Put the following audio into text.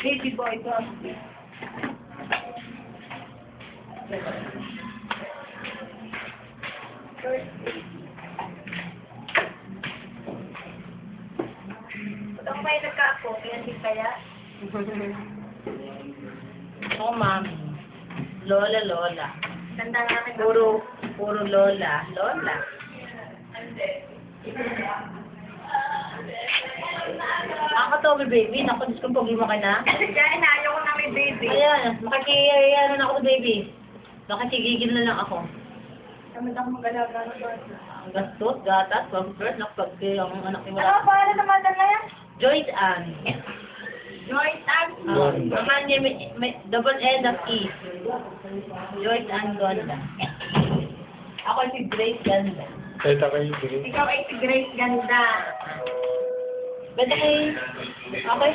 Baby boy ko. Kung may nagka-apo, yan din kaya? Oo, mami. Lola, lola. Tanda nga kay Puro lola. Lola. Ako to, may baby. Naku, Diyos ko, pogi mo ka na. Kaya inayo ko na may baby. Ayan, makikiyaya na ako, baby. Nakikigigil na lang ako. Tamad ako mag-alaga ng bata. Ang gastos, gatas, pampers, nakapagkay ang anak ni Ano wala. ang pangalan naman na yan? Joyce Ann. Joyce Ann. Naman niya may double N of E. Joyce Ann Gonda. Ako si Grace Ganda. Kahit ako yung Ikaw ay si Grace Ganda. Ba't ay, okay,